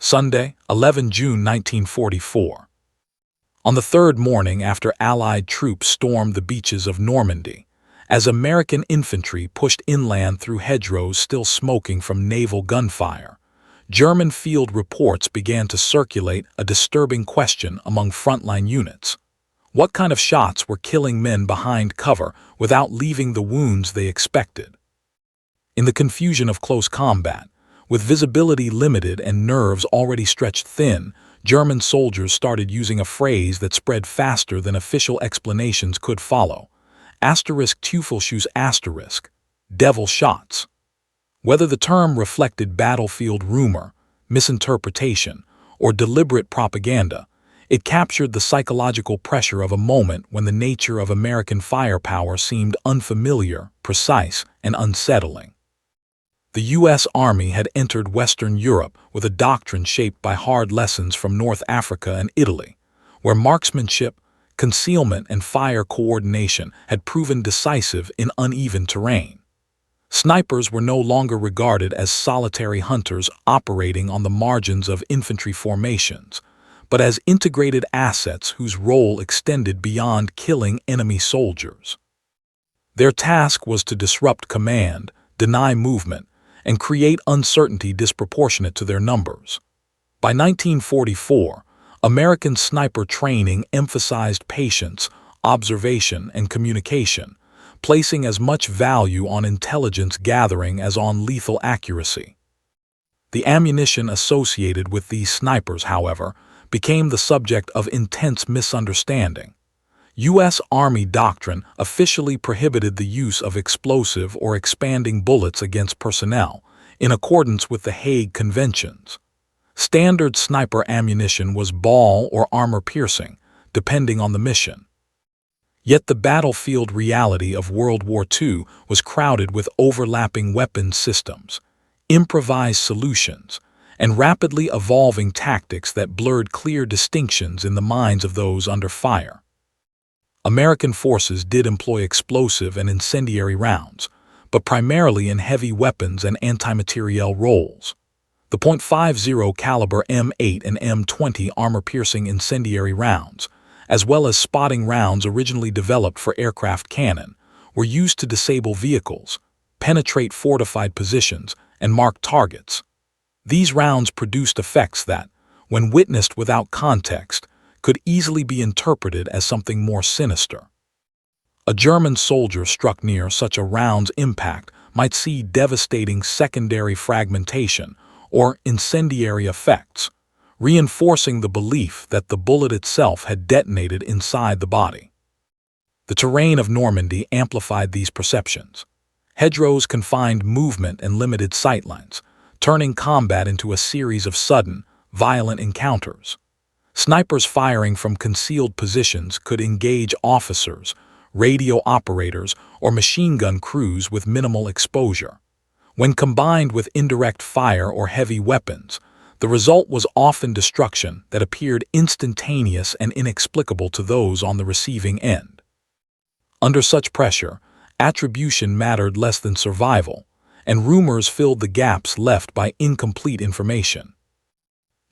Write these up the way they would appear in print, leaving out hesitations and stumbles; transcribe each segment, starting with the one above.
Sunday, 11 June 1944. On the third morning after Allied troops stormed the beaches of Normandy, as American infantry pushed inland through hedgerows still smoking from naval gunfire, German field reports began to circulate a disturbing question among frontline units. What kind of shots were killing men behind cover without leaving the wounds they expected? In the confusion of close combat, with visibility limited and nerves already stretched thin, German soldiers started using a phrase that spread faster than official explanations could follow. *Teufelschuss*, devil shots. Whether the term reflected battlefield rumor, misinterpretation, or deliberate propaganda, it captured the psychological pressure of a moment when the nature of American firepower seemed unfamiliar, precise, and unsettling. The U.S. Army had entered Western Europe with a doctrine shaped by hard lessons from North Africa and Italy, where marksmanship, concealment, and fire coordination had proven decisive in uneven terrain. Snipers were no longer regarded as solitary hunters operating on the margins of infantry formations, but as integrated assets whose role extended beyond killing enemy soldiers. Their task was to disrupt command, deny movement, and create uncertainty disproportionate to their numbers. By 1944, American sniper training emphasized patience, observation, and communication, placing as much value on intelligence gathering as on lethal accuracy. The ammunition associated with these snipers, however, became the subject of intense misunderstanding. U.S. Army doctrine officially prohibited the use of explosive or expanding bullets against personnel, in accordance with the Hague Conventions. Standard sniper ammunition was ball or armor-piercing, depending on the mission. Yet the battlefield reality of World War II was crowded with overlapping weapons systems, improvised solutions, and rapidly evolving tactics that blurred clear distinctions in the minds of those under fire. American forces did employ explosive and incendiary rounds, but primarily in heavy weapons and anti-materiel roles. The .50 caliber M8 and M20 armor-piercing incendiary rounds, as well as spotting rounds originally developed for aircraft cannon, were used to disable vehicles, penetrate fortified positions, and mark targets. These rounds produced effects that, when witnessed without context, could easily be interpreted as something more sinister. A German soldier struck near such a round's impact might see devastating secondary fragmentation or incendiary effects, reinforcing the belief that the bullet itself had detonated inside the body. The terrain of Normandy amplified these perceptions. Hedgerows confined movement and limited sightlines, turning combat into a series of sudden, violent encounters. Snipers firing from concealed positions could engage officers, radio operators, or machine gun crews with minimal exposure. When combined with indirect fire or heavy weapons, the result was often destruction that appeared instantaneous and inexplicable to those on the receiving end. Under such pressure, attribution mattered less than survival, and rumors filled the gaps left by incomplete information.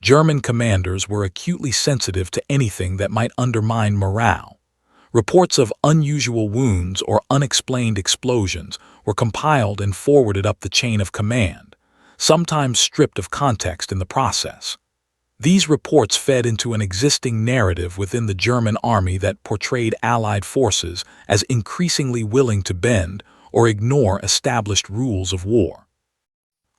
German commanders were acutely sensitive to anything that might undermine morale. Reports of unusual wounds or unexplained explosions were compiled and forwarded up the chain of command, sometimes stripped of context in the process. These reports fed into an existing narrative within the German army that portrayed Allied forces as increasingly willing to bend or ignore established rules of war.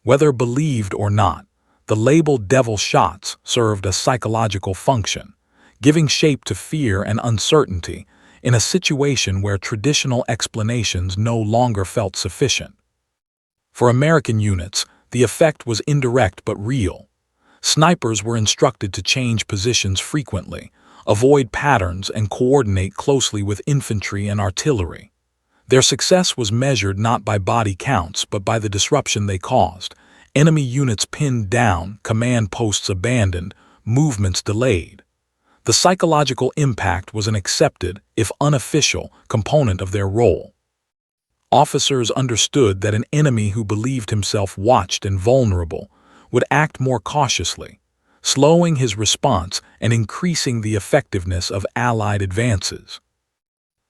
Whether believed or not, the label devil shots served a psychological function, giving shape to fear and uncertainty in a situation where traditional explanations no longer felt sufficient. For American units, the effect was indirect but real. Snipers were instructed to change positions frequently, avoid patterns, and coordinate closely with infantry and artillery. Their success was measured not by body counts but by the disruption they caused. Enemy units pinned down, command posts abandoned, movements delayed. The psychological impact was an accepted, if unofficial, component of their role. Officers understood that an enemy who believed himself watched and vulnerable would act more cautiously, slowing his response and increasing the effectiveness of Allied advances.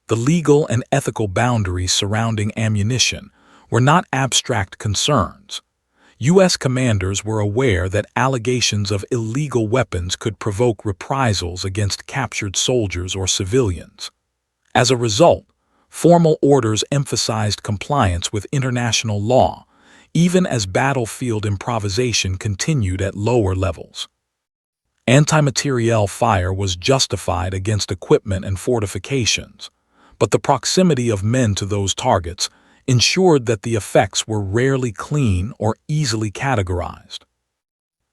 The legal and ethical boundaries surrounding ammunition were not abstract concerns. U.S. commanders were aware that allegations of illegal weapons could provoke reprisals against captured soldiers or civilians. As a result, formal orders emphasized compliance with international law, even as battlefield improvisation continued at lower levels. Anti-materiel fire was justified against equipment and fortifications, but the proximity of men to those targets ensured that the effects were rarely clean or easily categorized.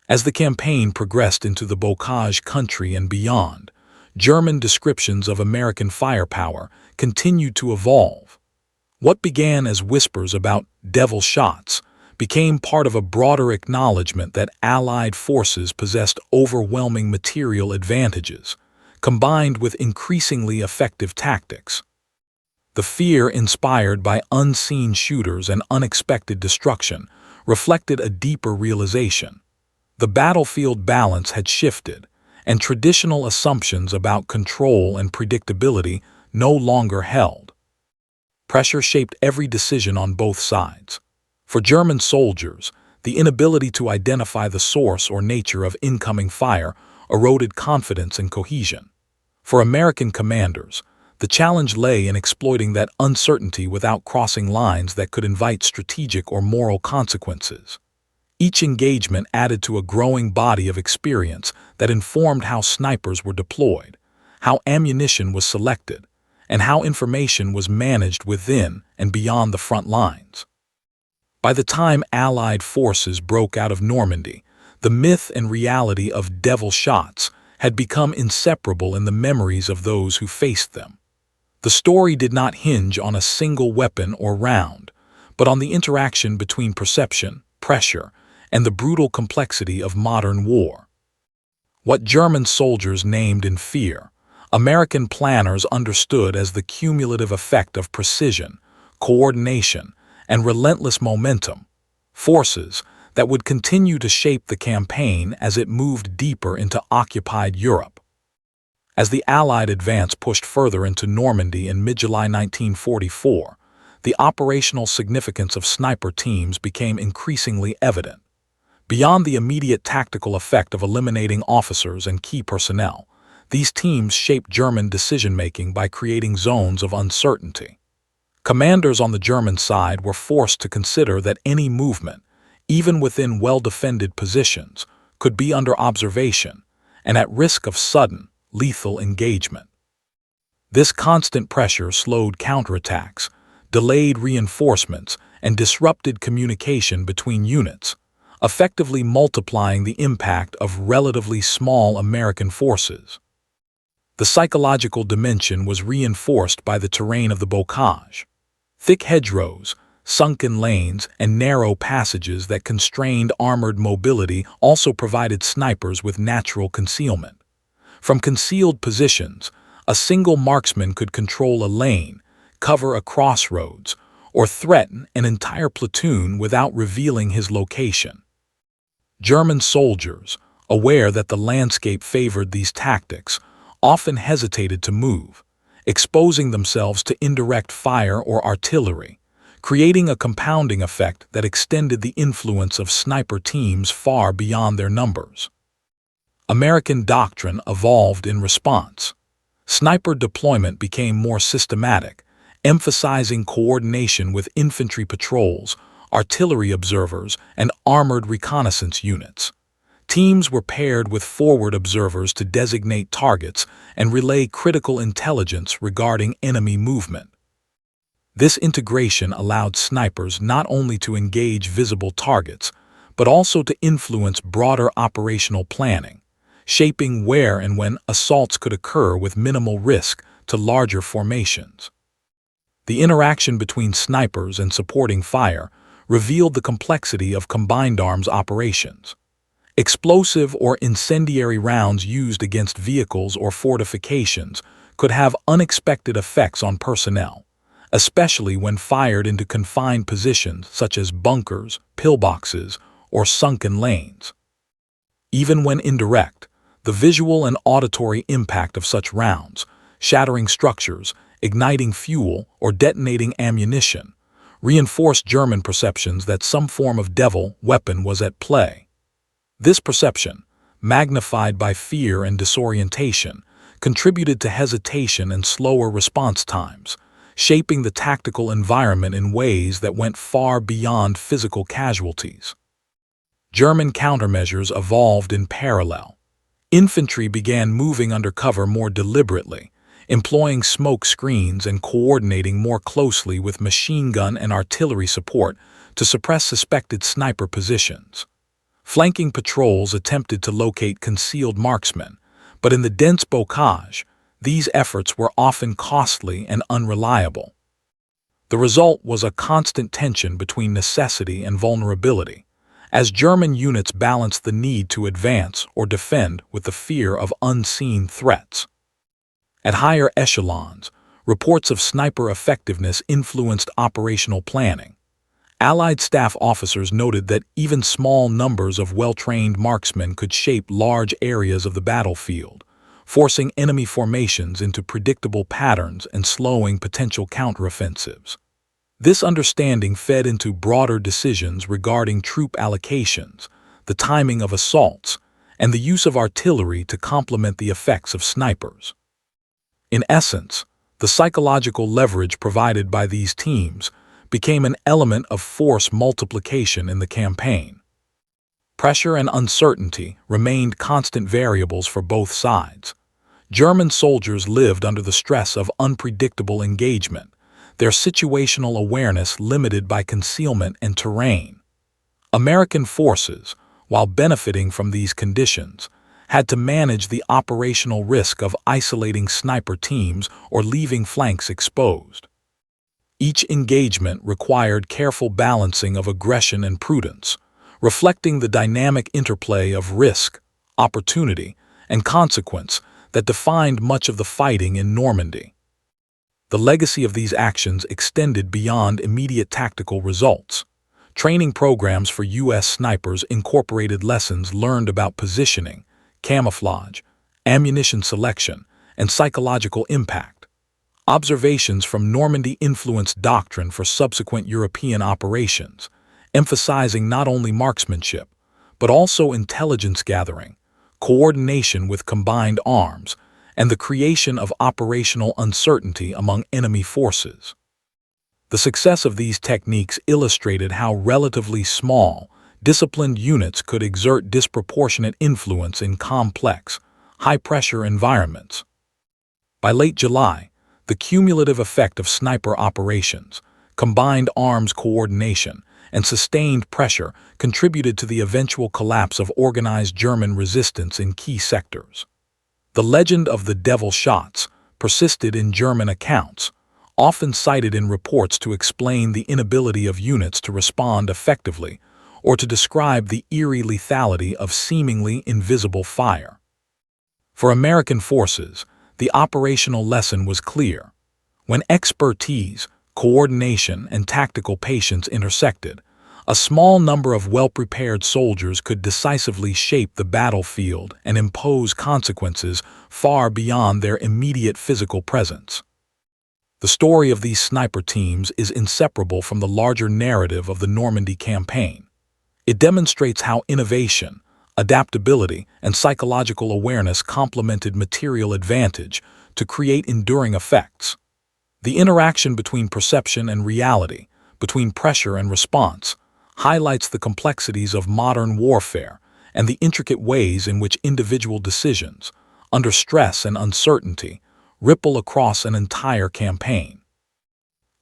As the campaign progressed into the Bocage country and beyond, German descriptions of American firepower continued to evolve. What began as whispers about devil shots became part of a broader acknowledgement that Allied forces possessed overwhelming material advantages, combined with increasingly effective tactics. The fear inspired by unseen shooters and unexpected destruction reflected a deeper realization. The battlefield balance had shifted, and traditional assumptions about control and predictability no longer held. Pressure shaped every decision on both sides. For German soldiers, the inability to identify the source or nature of incoming fire eroded confidence and cohesion. For American commanders, the challenge lay in exploiting that uncertainty without crossing lines that could invite strategic or moral consequences. Each engagement added to a growing body of experience that informed how snipers were deployed, how ammunition was selected, and how information was managed within and beyond the front lines. By the time Allied forces broke out of Normandy, the myth and reality of devil shots had become inseparable in the memories of those who faced them. The story did not hinge on a single weapon or round, but on the interaction between perception, pressure, and the brutal complexity of modern war. What German soldiers named in fear, American planners understood as the cumulative effect of precision, coordination, and relentless momentum, forces that would continue to shape the campaign as it moved deeper into occupied Europe. As the Allied advance pushed further into Normandy in mid-July 1944, the operational significance of sniper teams became increasingly evident. Beyond the immediate tactical effect of eliminating officers and key personnel, these teams shaped German decision-making by creating zones of uncertainty. Commanders on the German side were forced to consider that any movement, even within well-defended positions, could be under observation and at risk of sudden, lethal engagement. This constant pressure slowed counterattacks, delayed reinforcements, and disrupted communication between units, effectively multiplying the impact of relatively small American forces. The psychological dimension was reinforced by the terrain of the Bocage. Thick hedgerows, sunken lanes, and narrow passages that constrained armored mobility also provided snipers with natural concealment. From concealed positions, a single marksman could control a lane, cover a crossroads, or threaten an entire platoon without revealing his location. German soldiers, aware that the landscape favored these tactics, often hesitated to move, exposing themselves to indirect fire or artillery, creating a compounding effect that extended the influence of sniper teams far beyond their numbers. American doctrine evolved in response. Sniper deployment became more systematic, emphasizing coordination with infantry patrols, artillery observers, and armored reconnaissance units. Teams were paired with forward observers to designate targets and relay critical intelligence regarding enemy movement. This integration allowed snipers not only to engage visible targets, but also to influence broader operational planning, shaping where and when assaults could occur with minimal risk to larger formations. The interaction between snipers and supporting fire revealed the complexity of combined arms operations. Explosive or incendiary rounds used against vehicles or fortifications could have unexpected effects on personnel, especially when fired into confined positions such as bunkers, pillboxes, or sunken lanes. Even when indirect, the visual and auditory impact of such rounds, shattering structures, igniting fuel, or detonating ammunition, reinforced German perceptions that some form of devil weapon was at play. This perception, magnified by fear and disorientation, contributed to hesitation and slower response times, shaping the tactical environment in ways that went far beyond physical casualties. German countermeasures evolved in parallel. Infantry began moving under cover more deliberately, employing smoke screens and coordinating more closely with machine gun and artillery support to suppress suspected sniper positions. Flanking patrols attempted to locate concealed marksmen, but in the dense bocage, these efforts were often costly and unreliable. The result was a constant tension between necessity and vulnerability, as German units balanced the need to advance or defend with the fear of unseen threats. At higher echelons, reports of sniper effectiveness influenced operational planning. Allied staff officers noted that even small numbers of well-trained marksmen could shape large areas of the battlefield, forcing enemy formations into predictable patterns and slowing potential counteroffensives. This understanding fed into broader decisions regarding troop allocations, the timing of assaults, and the use of artillery to complement the effects of snipers. In essence, the psychological leverage provided by these teams became an element of force multiplication in the campaign. Pressure and uncertainty remained constant variables for both sides. German soldiers lived under the stress of unpredictable engagement, their situational awareness limited by concealment and terrain. American forces, while benefiting from these conditions, had to manage the operational risk of isolating sniper teams or leaving flanks exposed. Each engagement required careful balancing of aggression and prudence, reflecting the dynamic interplay of risk, opportunity, and consequence that defined much of the fighting in Normandy. The legacy of these actions extended beyond immediate tactical results. Training programs for U.S. snipers incorporated lessons learned about positioning, camouflage, ammunition selection, and psychological impact. Observations from Normandy influenced doctrine for subsequent European operations, emphasizing not only marksmanship, but also intelligence gathering, coordination with combined arms, and the creation of operational uncertainty among enemy forces. The success of these techniques illustrated how relatively small, disciplined units could exert disproportionate influence in complex, high-pressure environments. By late July, the cumulative effect of sniper operations, combined arms coordination, and sustained pressure contributed to the eventual collapse of organized German resistance in key sectors. The legend of the devil shots persisted in German accounts, often cited in reports to explain the inability of units to respond effectively or to describe the eerie lethality of seemingly invisible fire. For American forces, the operational lesson was clear. When expertise, coordination, and tactical patience intersected, a small number of well-prepared soldiers could decisively shape the battlefield and impose consequences far beyond their immediate physical presence. The story of these sniper teams is inseparable from the larger narrative of the Normandy campaign. It demonstrates how innovation, adaptability, and psychological awareness complemented material advantage to create enduring effects. The interaction between perception and reality, between pressure and response, highlights the complexities of modern warfare and the intricate ways in which individual decisions, under stress and uncertainty, ripple across an entire campaign.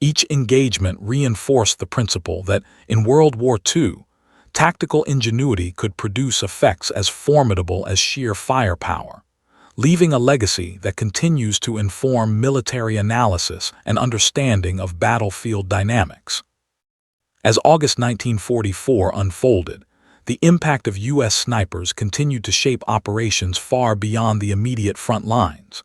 Each engagement reinforced the principle that, in World War II, tactical ingenuity could produce effects as formidable as sheer firepower, leaving a legacy that continues to inform military analysis and understanding of battlefield dynamics. As August 1944 unfolded, the impact of U.S. snipers continued to shape operations far beyond the immediate front lines.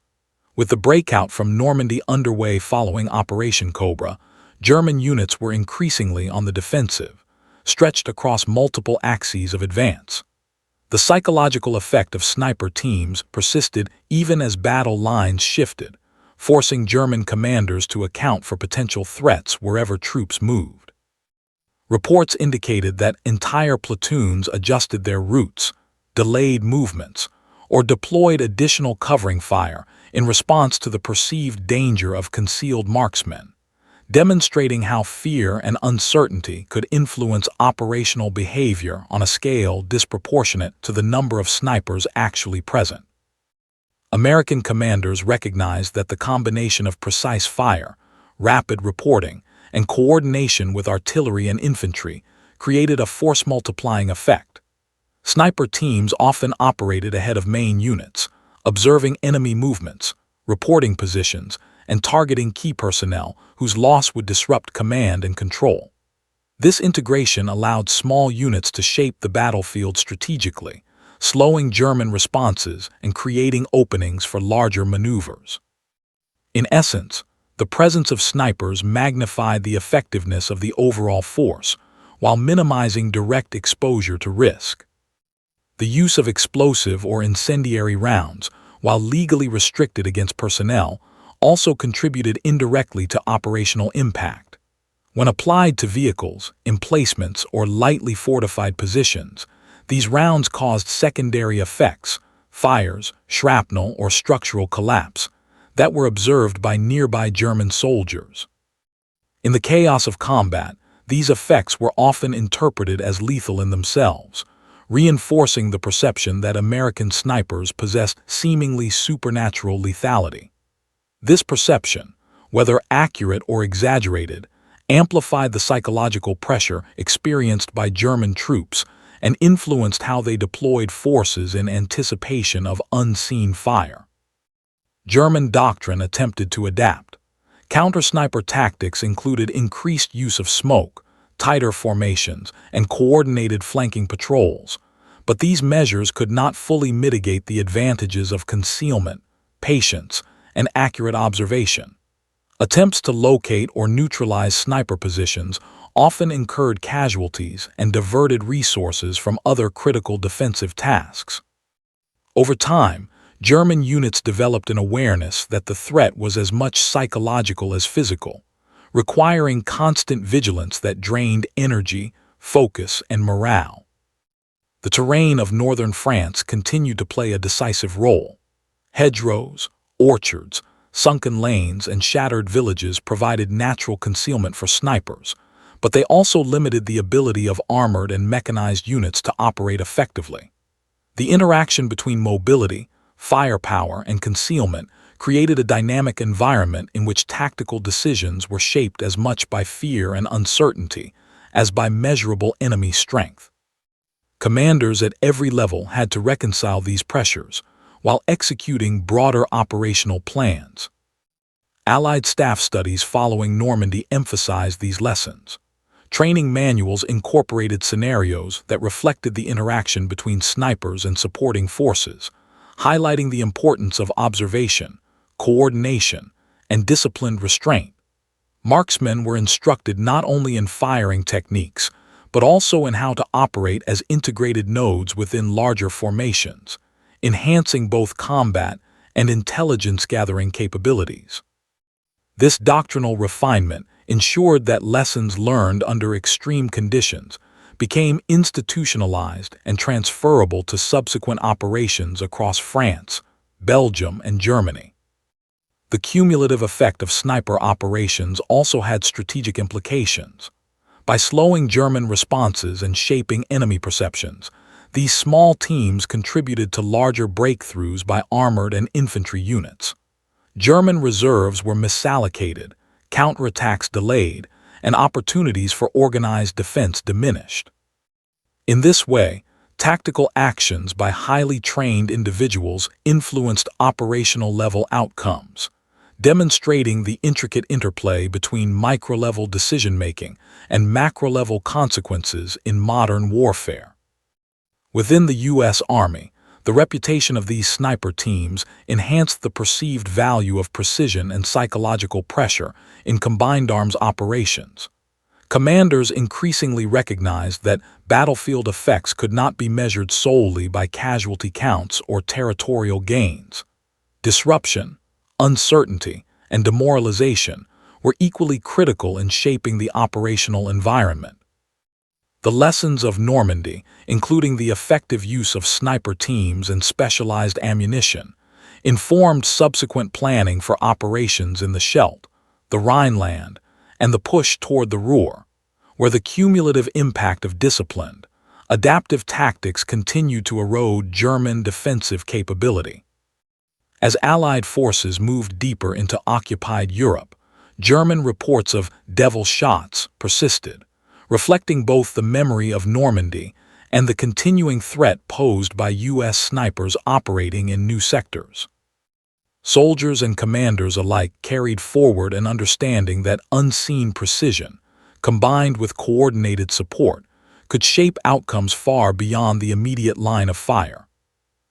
With the breakout from Normandy underway following Operation Cobra, German units were increasingly on the defensive, stretched across multiple axes of advance. The psychological effect of sniper teams persisted even as battle lines shifted, forcing German commanders to account for potential threats wherever troops moved. Reports indicated that entire platoons adjusted their routes, delayed movements, or deployed additional covering fire in response to the perceived danger of concealed marksmen, demonstrating how fear and uncertainty could influence operational behavior on a scale disproportionate to the number of snipers actually present. American commanders recognized that the combination of precise fire, rapid reporting, and coordination with artillery and infantry created a force-multiplying effect. Sniper teams often operated ahead of main units, observing enemy movements, reporting positions, and targeting key personnel whose loss would disrupt command and control. This integration allowed small units to shape the battlefield strategically, slowing German responses and creating openings for larger maneuvers. In essence, the presence of snipers magnified the effectiveness of the overall force, while minimizing direct exposure to risk. The use of explosive or incendiary rounds, while legally restricted against personnel, also contributed indirectly to operational impact. When applied to vehicles, emplacements, or lightly fortified positions, these rounds caused secondary effects, fires, shrapnel, or structural collapse, that were observed by nearby German soldiers. In the chaos of combat, these effects were often interpreted as lethal in themselves, reinforcing the perception that American snipers possessed seemingly supernatural lethality. This perception, whether accurate or exaggerated, amplified the psychological pressure experienced by German troops and influenced how they deployed forces in anticipation of unseen fire. German doctrine attempted to adapt. Counter-sniper tactics included increased use of smoke, tighter formations, and coordinated flanking patrols, but these measures could not fully mitigate the advantages of concealment, patience, and accurate observation. Attempts to locate or neutralize sniper positions often incurred casualties and diverted resources from other critical defensive tasks. Over time, German units developed an awareness that the threat was as much psychological as physical, requiring constant vigilance that drained energy, focus, and morale. The terrain of northern France continued to play a decisive role. Hedgerows, orchards, sunken lanes, and shattered villages provided natural concealment for snipers, but they also limited the ability of armored and mechanized units to operate effectively. The interaction between mobility, firepower, and concealment created a dynamic environment in which tactical decisions were shaped as much by fear and uncertainty as by measurable enemy strength. Commanders at every level had to reconcile these pressures while executing broader operational plans. Allied staff studies following Normandy emphasized these lessons. Training manuals incorporated scenarios that reflected the interaction between snipers and supporting forces, highlighting the importance of observation, coordination, and disciplined restraint. Marksmen were instructed not only in firing techniques, but also in how to operate as integrated nodes within larger formations, enhancing both combat and intelligence-gathering capabilities. This doctrinal refinement ensured that lessons learned under extreme conditions became institutionalized and transferable to subsequent operations across France, Belgium, and Germany. The cumulative effect of sniper operations also had strategic implications. By slowing German responses and shaping enemy perceptions, these small teams contributed to larger breakthroughs by armored and infantry units. German reserves were misallocated, counterattacks delayed, and opportunities for organized defense diminished. In this way, tactical actions by highly trained individuals influenced operational-level outcomes, demonstrating the intricate interplay between micro-level decision-making and macro-level consequences in modern warfare. Within the U.S. Army, the reputation of these sniper teams enhanced the perceived value of precision and psychological pressure in combined arms operations. Commanders increasingly recognized that battlefield effects could not be measured solely by casualty counts or territorial gains. Disruption, uncertainty, and demoralization were equally critical in shaping the operational environment. The lessons of Normandy, including the effective use of sniper teams and specialized ammunition, informed subsequent planning for operations in the Scheldt, the Rhineland, and the push toward the Ruhr, where the cumulative impact of disciplined, adaptive tactics continued to erode German defensive capability. As Allied forces moved deeper into occupied Europe, German reports of "devil shots" persisted, reflecting both the memory of Normandy and the continuing threat posed by U.S. snipers operating in new sectors. Soldiers and commanders alike carried forward an understanding that unseen precision, combined with coordinated support, could shape outcomes far beyond the immediate line of fire.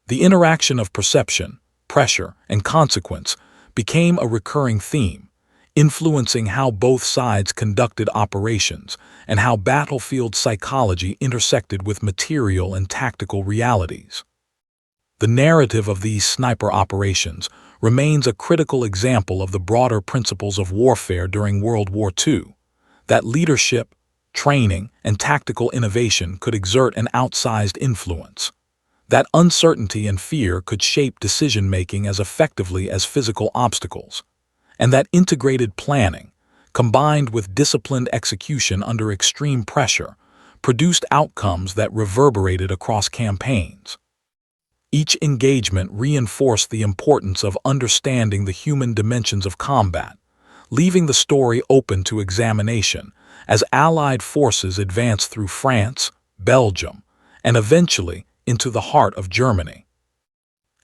The interaction of perception, pressure, and consequence became a recurring theme, influencing how both sides conducted operations and how battlefield psychology intersected with material and tactical realities. The narrative of these sniper operations remains a critical example of the broader principles of warfare during World War II, that leadership, training, and tactical innovation could exert an outsized influence, that uncertainty and fear could shape decision-making as effectively as physical obstacles, and that integrated planning, combined with disciplined execution under extreme pressure, produced outcomes that reverberated across campaigns. Each engagement reinforced the importance of understanding the human dimensions of combat, leaving the story open to examination as Allied forces advanced through France, Belgium, and eventually into the heart of Germany.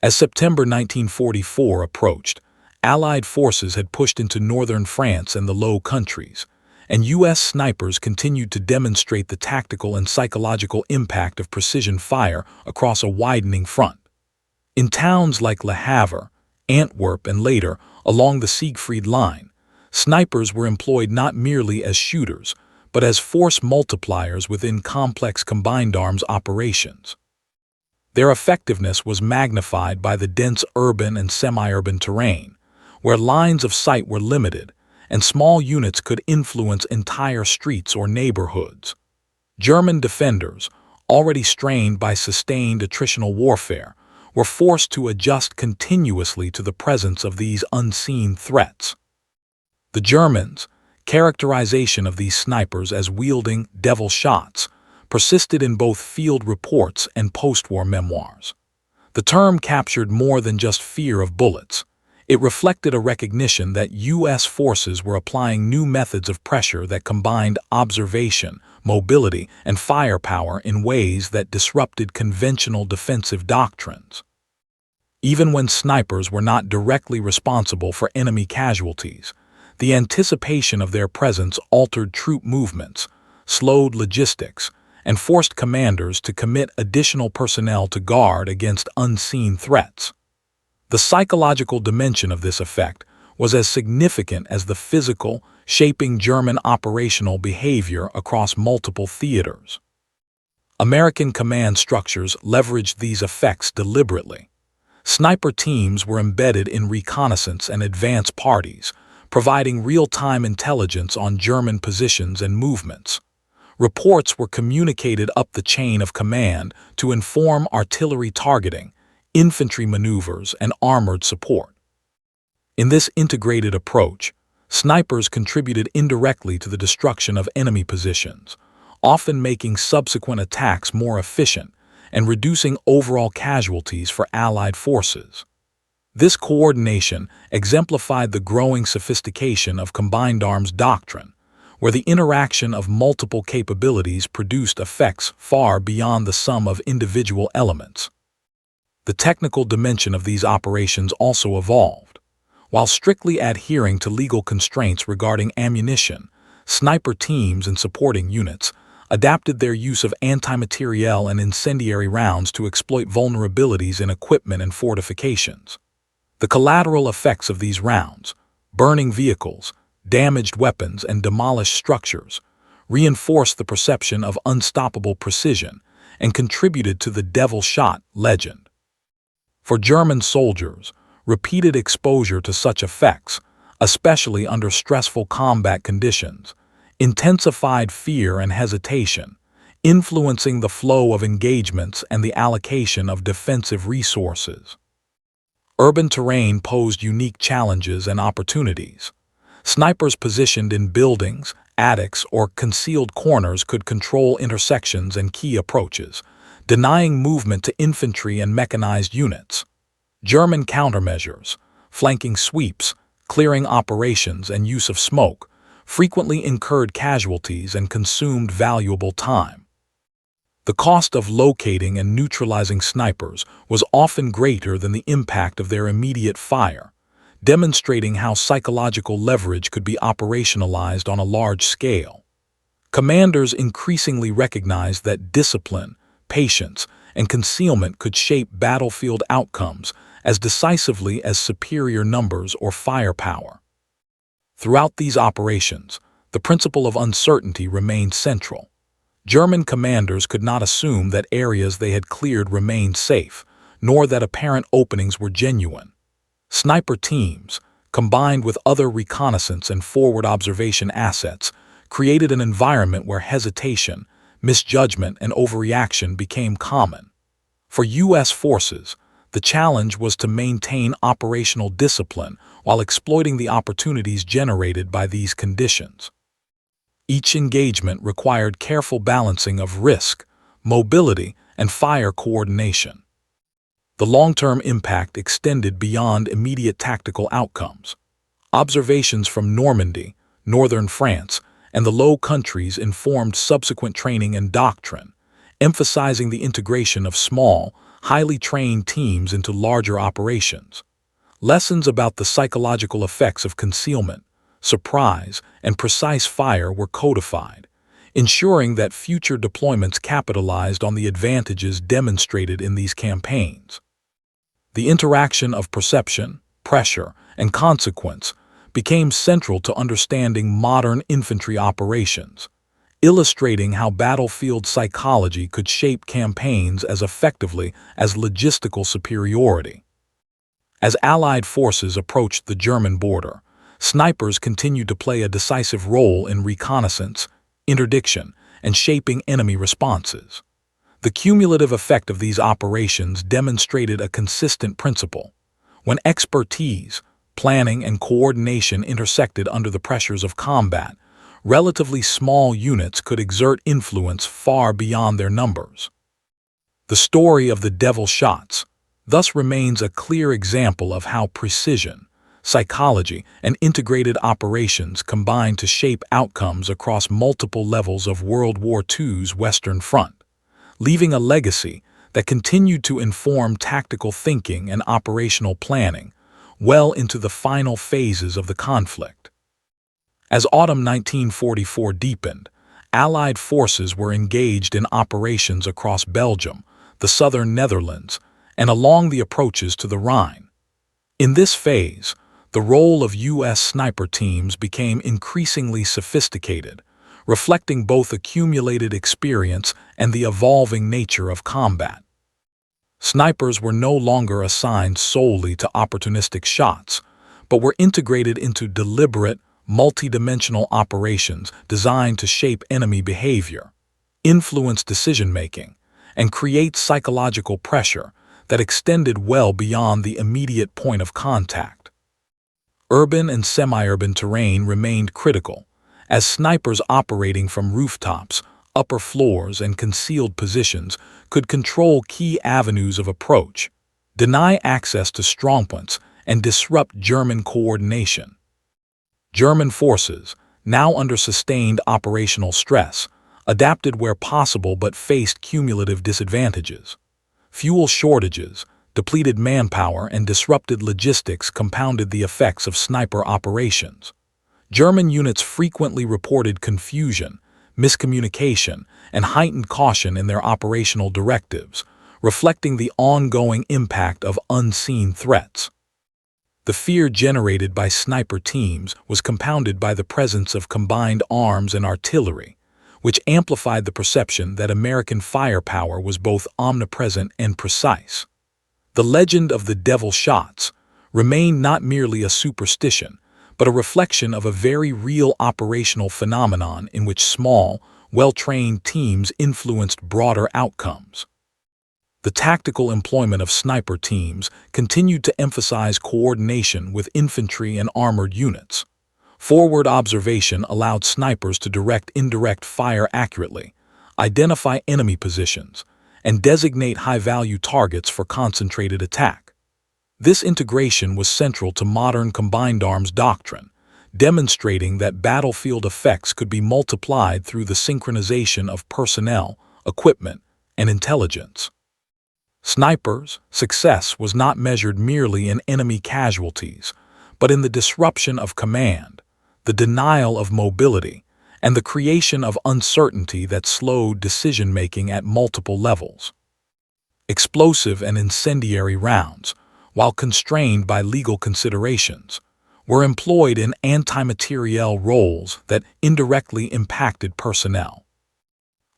As September 1944 approached, Allied forces had pushed into northern France and the Low Countries, and U.S. snipers continued to demonstrate the tactical and psychological impact of precision fire across a widening front. In towns like Le Havre, Antwerp, and later along the Siegfried Line, snipers were employed not merely as shooters, but as force multipliers within complex combined arms operations. Their effectiveness was magnified by the dense urban and semi-urban terrain, where lines of sight were limited and small units could influence entire streets or neighborhoods. German defenders, already strained by sustained attritional warfare, were forced to adjust continuously to the presence of these unseen threats. The Germans' characterization of these snipers as wielding "devil shots" persisted in both field reports and post-war memoirs. The term captured more than just fear of bullets. It reflected a recognition that U.S. forces were applying new methods of pressure that combined observation, mobility, and firepower in ways that disrupted conventional defensive doctrines. Even when snipers were not directly responsible for enemy casualties, the anticipation of their presence altered troop movements, slowed logistics, and forced commanders to commit additional personnel to guard against unseen threats. The psychological dimension of this effect was as significant as the physical, shaping German operational behavior across multiple theaters. American command structures leveraged these effects deliberately. Sniper teams were embedded in reconnaissance and advance parties, providing real-time intelligence on German positions and movements. Reports were communicated up the chain of command to inform artillery targeting, infantry maneuvers, and armored support. In this integrated approach, snipers contributed indirectly to the destruction of enemy positions, often making subsequent attacks more efficient and reducing overall casualties for Allied forces. This coordination exemplified the growing sophistication of combined arms doctrine, where the interaction of multiple capabilities produced effects far beyond the sum of individual elements. The technical dimension of these operations also evolved. While strictly adhering to legal constraints regarding ammunition, sniper teams and supporting units adapted their use of anti-materiel and incendiary rounds to exploit vulnerabilities in equipment and fortifications. The collateral effects of these rounds, burning vehicles, damaged weapons, and demolished structures, reinforced the perception of unstoppable precision and contributed to the devil shot legend. For German soldiers, repeated exposure to such effects, especially under stressful combat conditions, intensified fear and hesitation, influencing the flow of engagements and the allocation of defensive resources. Urban terrain posed unique challenges and opportunities. Snipers positioned in buildings, attics, or concealed corners could control intersections and key approaches, denying movement to infantry and mechanized units. German countermeasures, flanking sweeps, clearing operations, and use of smoke frequently incurred casualties and consumed valuable time. The cost of locating and neutralizing snipers was often greater than the impact of their immediate fire, demonstrating how psychological leverage could be operationalized on a large scale. Commanders increasingly recognized that discipline, patience, and concealment could shape battlefield outcomes as decisively as superior numbers or firepower. Throughout these operations, the principle of uncertainty remained central. German commanders could not assume that areas they had cleared remained safe, nor that apparent openings were genuine. Sniper teams, combined with other reconnaissance and forward observation assets, created an environment where hesitation, misjudgment, and overreaction became common. For U.S. forces, the challenge was to maintain operational discipline while exploiting the opportunities generated by these conditions. Each engagement required careful balancing of risk, mobility, and fire coordination. The long-term impact extended beyond immediate tactical outcomes. Observations from Normandy, northern France, and the Low Countries informed subsequent training and doctrine, emphasizing the integration of small, highly trained teams into larger operations. Lessons about the psychological effects of concealment, surprise, and precise fire were codified, ensuring that future deployments capitalized on the advantages demonstrated in these campaigns. The interaction of perception, pressure, and consequence became central to understanding modern infantry operations, illustrating how battlefield psychology could shape campaigns as effectively as logistical superiority. As Allied forces approached the German border, snipers continued to play a decisive role in reconnaissance, interdiction, and shaping enemy responses. The cumulative effect of these operations demonstrated a consistent principle. When expertise, planning, and coordination intersected under the pressures of combat, relatively small units could exert influence far beyond their numbers. The story of the devil shots thus remains a clear example of how precision, psychology, and integrated operations combine to shape outcomes across multiple levels of World War II's Western Front, leaving a legacy that continued to inform tactical thinking and operational planning well into the final phases of the conflict. As autumn 1944 deepened, Allied forces were engaged in operations across Belgium, the southern Netherlands, and along the approaches to the Rhine. In this phase, the role of U.S. sniper teams became increasingly sophisticated, reflecting both accumulated experience and the evolving nature of combat. Snipers were no longer assigned solely to opportunistic shots, but were integrated into deliberate, multidimensional operations designed to shape enemy behavior, influence decision-making, and create psychological pressure that extended well beyond the immediate point of contact. Urban and semi-urban terrain remained critical, as snipers operating from rooftops, upper floors, and concealed positions could control key avenues of approach, deny access to strongpoints, and disrupt German coordination. German forces, now under sustained operational stress, adapted where possible but faced cumulative disadvantages. Fuel shortages, depleted manpower, and disrupted logistics compounded the effects of sniper operations. German units frequently reported confusion, miscommunication, and heightened caution in their operational directives, reflecting the ongoing impact of unseen threats. The fear generated by sniper teams was compounded by the presence of combined arms and artillery, which amplified the perception that American firepower was both omnipresent and precise. The legend of the devil shots remained not merely a superstition, but a reflection of a very real operational phenomenon in which small, well-trained teams influenced broader outcomes. The tactical employment of sniper teams continued to emphasize coordination with infantry and armored units. Forward observation allowed snipers to direct indirect fire accurately, identify enemy positions, and designate high-value targets for concentrated attack. This integration was central to modern combined arms doctrine, demonstrating that battlefield effects could be multiplied through the synchronization of personnel, equipment, and intelligence. Snipers' success was not measured merely in enemy casualties, but in the disruption of command, the denial of mobility, and the creation of uncertainty that slowed decision-making at multiple levels. Explosive and incendiary rounds, while constrained by legal considerations, were employed in anti-materiel roles that indirectly impacted personnel.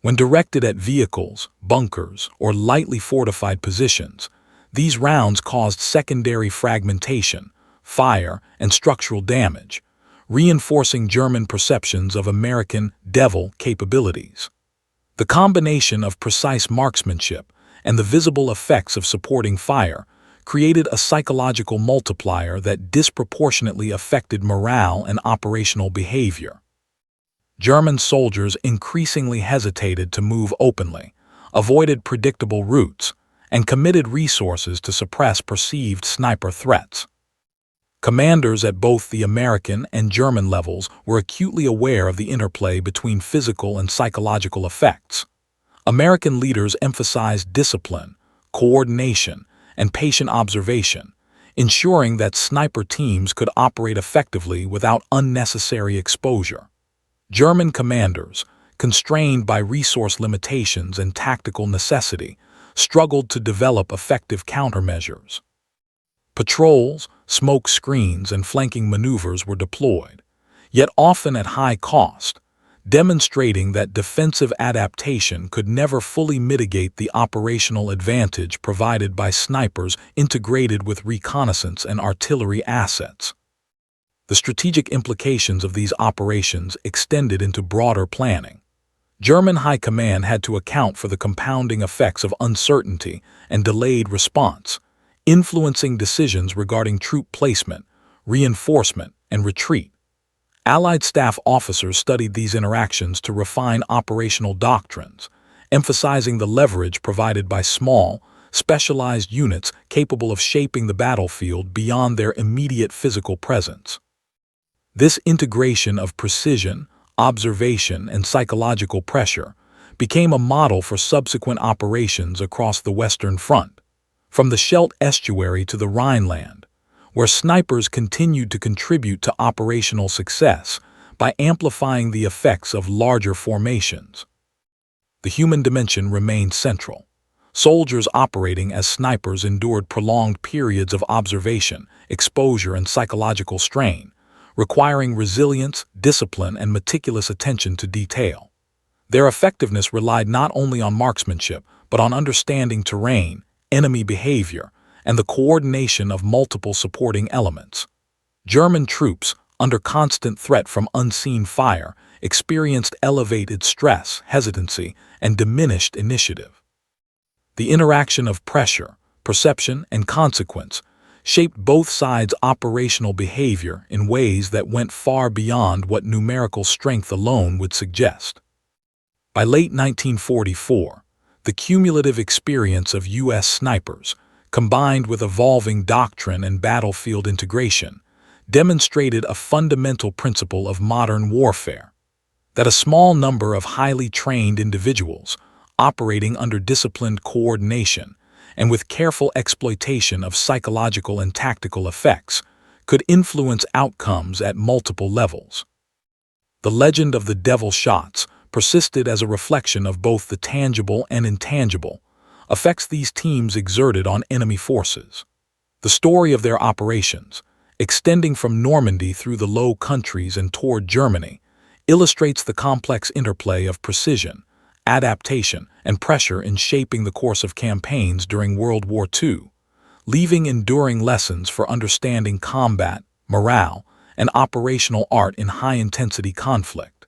When directed at vehicles, bunkers, or lightly fortified positions, these rounds caused secondary fragmentation, fire, and structural damage, reinforcing German perceptions of American devil capabilities. The combination of precise marksmanship and the visible effects of supporting fire created a psychological multiplier that disproportionately affected morale and operational behavior. German soldiers increasingly hesitated to move openly, avoided predictable routes, and committed resources to suppress perceived sniper threats. Commanders at both the American and German levels were acutely aware of the interplay between physical and psychological effects. American leaders emphasized discipline, coordination, and patient observation, ensuring that sniper teams could operate effectively without unnecessary exposure. German commanders, constrained by resource limitations and tactical necessity, struggled to develop effective countermeasures. Patrols, smoke screens, and flanking maneuvers were deployed, yet often at high cost, demonstrating that defensive adaptation could never fully mitigate the operational advantage provided by snipers integrated with reconnaissance and artillery assets. The strategic implications of these operations extended into broader planning. German high command had to account for the compounding effects of uncertainty and delayed response, influencing decisions regarding troop placement, reinforcement, and retreat. Allied staff officers studied these interactions to refine operational doctrines, emphasizing the leverage provided by small, specialized units capable of shaping the battlefield beyond their immediate physical presence. This integration of precision, observation, and psychological pressure became a model for subsequent operations across the Western Front, from the Scheldt estuary to the Rhineland, where snipers continued to contribute to operational success by amplifying the effects of larger formations. The human dimension remained central. Soldiers operating as snipers endured prolonged periods of observation, exposure, and psychological strain, requiring resilience, discipline, and meticulous attention to detail. Their effectiveness relied not only on marksmanship, but on understanding terrain, enemy behavior, and the coordination of multiple supporting elements. German troops, under constant threat from unseen fire, experienced elevated stress, hesitancy, and diminished initiative. The interaction of pressure, perception, and consequence shaped both sides' operational behavior in ways that went far beyond what numerical strength alone would suggest. By late 1944, the cumulative experience of U.S. snipers, combined with evolving doctrine and battlefield integration, demonstrated a fundamental principle of modern warfare: that a small number of highly trained individuals, operating under disciplined coordination and with careful exploitation of psychological and tactical effects, could influence outcomes at multiple levels. The legend of the devil shots persisted as a reflection of both the tangible and intangible effects these teams exerted on enemy forces. The story of their operations, extending from Normandy through the Low Countries and toward Germany, illustrates the complex interplay of precision, adaptation, and pressure in shaping the course of campaigns during World War II, leaving enduring lessons for understanding combat, morale, and operational art in high-intensity conflict.